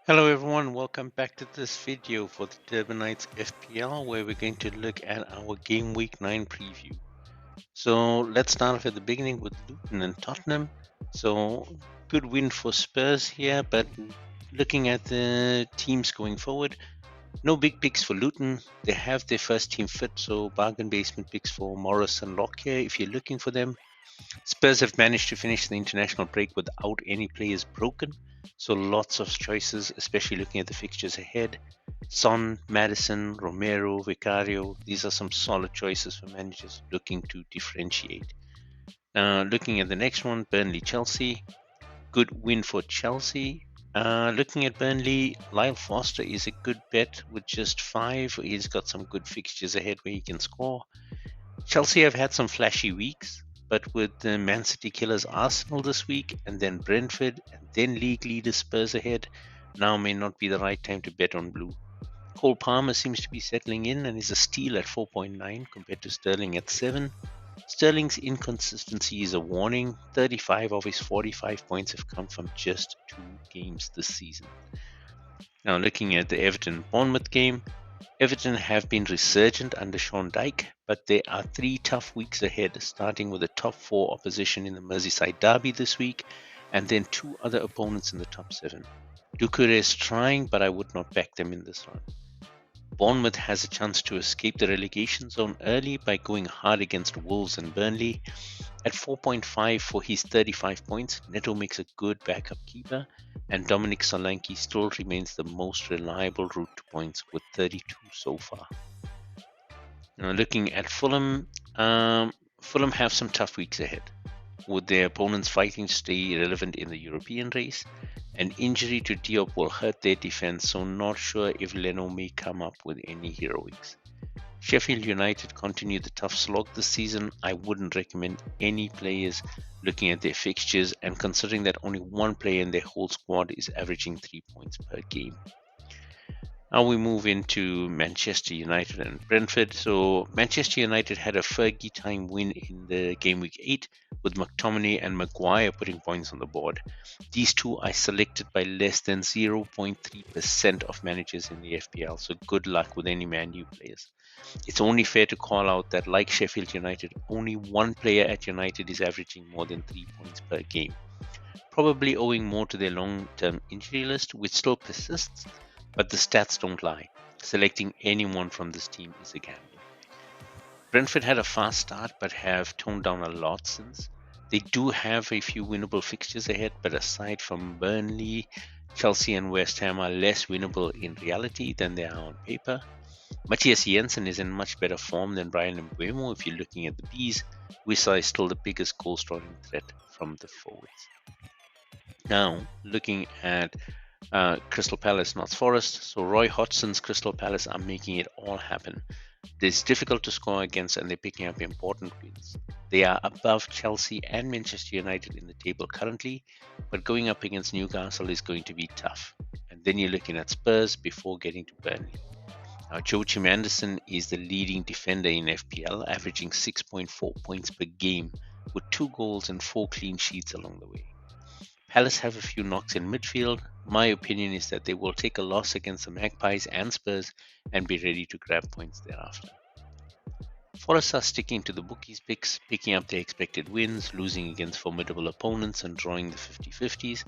Hello everyone, welcome back to this video for the Durbanites FPL where we're going to look at our game week 9 preview. So let's start off at the beginning with Luton and Tottenham. So good win for Spurs here, but looking at the teams going forward, no big picks for Luton. They have their first team fit, so bargain basement picks for Morris and Lockyer if you're looking for them. Spurs have managed to finish the international break without any players broken, so lots of choices, especially looking at the fixtures ahead. Son, Madison, Romero, Vicario, these are some solid choices for managers looking to differentiate. Looking at the next one, Burnley Chelsea. Good win for Chelsea. Looking at Burnley, Lyle Foster is a good bet with just 5. He's got some good fixtures ahead where he can score. Chelsea have had some flashy weeks, but with the Man City killers Arsenal this week, and then Brentford, and then league leaders Spurs ahead, now may not be the right time to bet on blue. Cole Palmer seems to be settling in and is a steal at 4.9 compared to Sterling at 7. Sterling's inconsistency is a warning. 35 of his 45 points have come from just 2 games this season. Now looking at the Everton-Bournemouth game, Everton have been resurgent under Sean Dyche, but there are 3 tough weeks ahead, starting with the top 4 opposition in the Merseyside derby this week, and then 2 other opponents in the top 7. Doucouré is trying, but I would not back them in this run. Bournemouth has a chance to escape the relegation zone early by going hard against Wolves and Burnley. At 4.5 for his 35 points, Neto makes a good backup keeper, and Dominic Solanke still remains the most reliable route to points with 32 so far. Now looking at Fulham, Fulham have some tough weeks ahead, with their opponents fighting to stay relevant in the European race. An injury to Diop will hurt their defense, so not sure if Leno may come up with any heroics. Sheffield United continue the tough slog this season. I wouldn't recommend any players looking at their fixtures and considering that only one player in their whole squad is averaging 3 points per game. Now we move into Manchester United and Brentford. So Manchester United had a Fergie time win in the game week 8 with McTominay and Maguire putting points on the board. These two are selected by less than 0.3% of managers in the FPL, so good luck with any Man U players. It's only fair to call out that, like Sheffield United, only one player at United is averaging more than 3 points per game, probably owing more to their long-term injury list, which still persists, but the stats don't lie. Selecting anyone from this team is a gamble. Brentford had a fast start but have toned down a lot since. They do have a few winnable fixtures ahead, but aside from Burnley, Chelsea and West Ham are less winnable in reality than they are on paper. Matthias Jensen is in much better form than Brian Mbeumo if you're looking at the Bees. Wissa is still the biggest goal-scoring threat from the forwards. Now, looking at Crystal Palace, Notts Forest. So Roy Hodgson's Crystal Palace are making it all happen. It's difficult to score against and they're picking up important wins. They are above Chelsea and Manchester United in the table currently, but going up against Newcastle is going to be tough. And then you're looking at Spurs before getting to Burnley. Now, Joachim Andersen is the leading defender in FPL, averaging 6.4 points per game with 2 goals and 4 clean sheets along the way. Palace have a few knocks in midfield. My opinion is that they will take a loss against the Magpies and Spurs and be ready to grab points thereafter. Forest are sticking to the bookies picks, picking up their expected wins, losing against formidable opponents and drawing the 50-50s.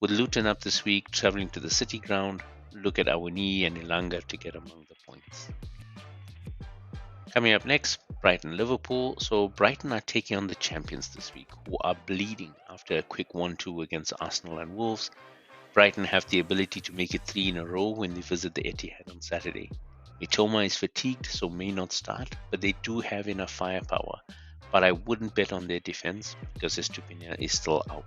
With Luton up this week, travelling to the City ground, look at Awani and Ilanga to get among the points. Coming up next, Brighton-Liverpool. So Brighton are taking on the champions this week, who are bleeding after a quick 1-2 against Arsenal and Wolves. Brighton have the ability to make it 3 in a row when they visit the Etihad on Saturday. Mitoma is fatigued, so may not start, but they do have enough firepower. But I wouldn't bet on their defense because Estupiñán is still out.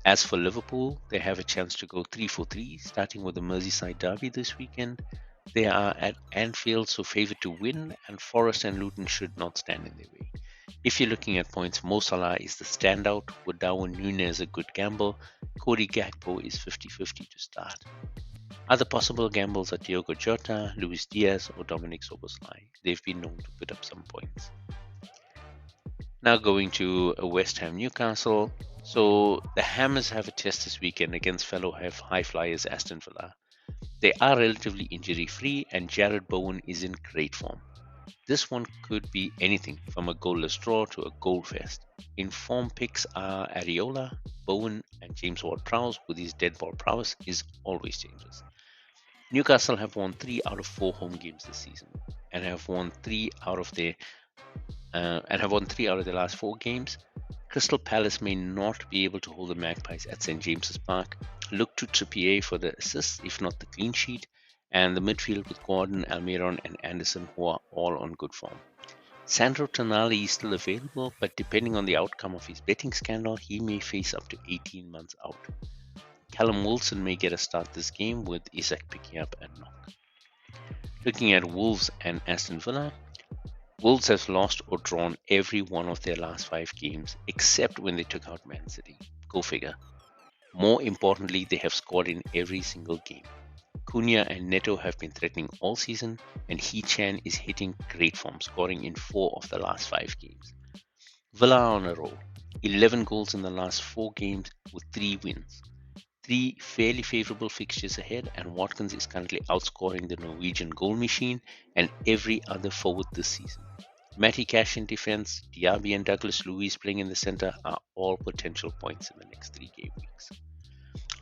As for Liverpool, they have a chance to go 3-for-3, starting with the Merseyside derby this weekend. They are at Anfield, so favoured to win, and Forest and Luton should not stand in their way. If you're looking at points, Mo Salah is the standout, with Darwin Núñez a good gamble. Cody Gakpo is 50-50 to start. Other possible gambles are Diogo Jota, Luis Diaz, or Dominic Szoboszlai. They've been known to put up some points. Now going to West Ham Newcastle. So the Hammers have a test this weekend against fellow high flyers Aston Villa. They are relatively injury free and Jared Bowen is in great form. This one could be anything from a goalless draw to a goal fest. In form picks are Areola, Bowen, and James Ward-Prowse, with his dead ball prowess is always dangerous. Newcastle have won 3 out of 4 home games this season and have won 3 out of their last 4 games. Crystal Palace may not be able to hold the Magpies at St James's Park. Look to Trippier for the assists, if not the clean sheet, and the midfield with Gordon, Almiron, and Anderson, who are all on good form. Sandro Tonali is still available, but depending on the outcome of his betting scandal, he may face up to 18 months out. Callum Wilson may get a start this game, with Isak picking up a knock. Looking at Wolves and Aston Villa, Wolves have lost or drawn every one of their last 5 games, except when they took out Man City. Go figure. More importantly, they have scored in every single game. Cunha and Neto have been threatening all season, and Hee-Chan is hitting great form, scoring in 4 of the last 5 games. Villa are on a roll, 11 goals in the last 4 games with 3 wins. 3 fairly favourable fixtures ahead, and Watkins is currently outscoring the Norwegian goal machine and every other forward this season. Matty Cash in defence, Diaby and Douglas Luiz playing in the centre are all potential points in the next 3 game weeks.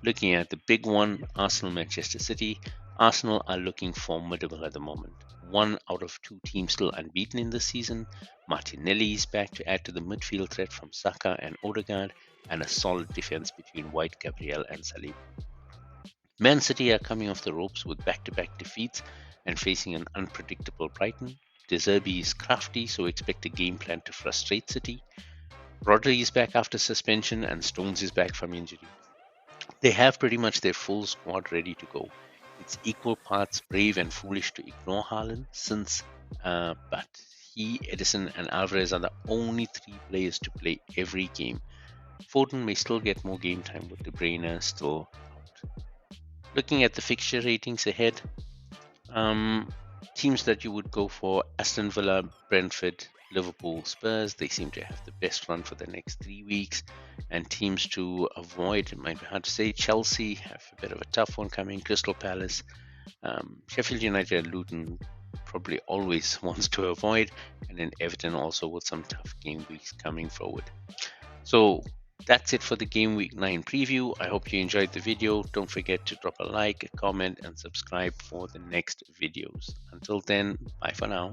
Looking at the big one, Arsenal-Manchester City, Arsenal are looking formidable at the moment. 1 out of 2 teams still unbeaten in this season. Martinelli is back to add to the midfield threat from Saka and Odegaard, and a solid defense between White, Gabriel, and Saliba. Man City are coming off the ropes with back-to-back defeats and facing an unpredictable Brighton. De Zerbi is crafty, so expect a game plan to frustrate City. Rodri is back after suspension, and Stones is back from injury. They have pretty much their full squad ready to go. It's equal parts brave and foolish to ignore Haaland, but he, Edison, and Alvarez are the only 3 players to play every game. Foden may still get more game time with De Bruyne still out. Looking at the fixture ratings ahead, teams that you would go for: Aston Villa, Brentford, Liverpool, Spurs. They seem to have the best run for the next 3 weeks. And teams to avoid, it might be hard to say: Chelsea have a bit of a tough one coming, Crystal Palace, Sheffield United, and Luton probably always wants to avoid, and then Everton also with some tough game weeks coming forward. So that's it for the Game Week 9 preview. I hope you enjoyed the video. Don't forget to drop a like, a comment, and subscribe for the next videos. Until then, bye for now.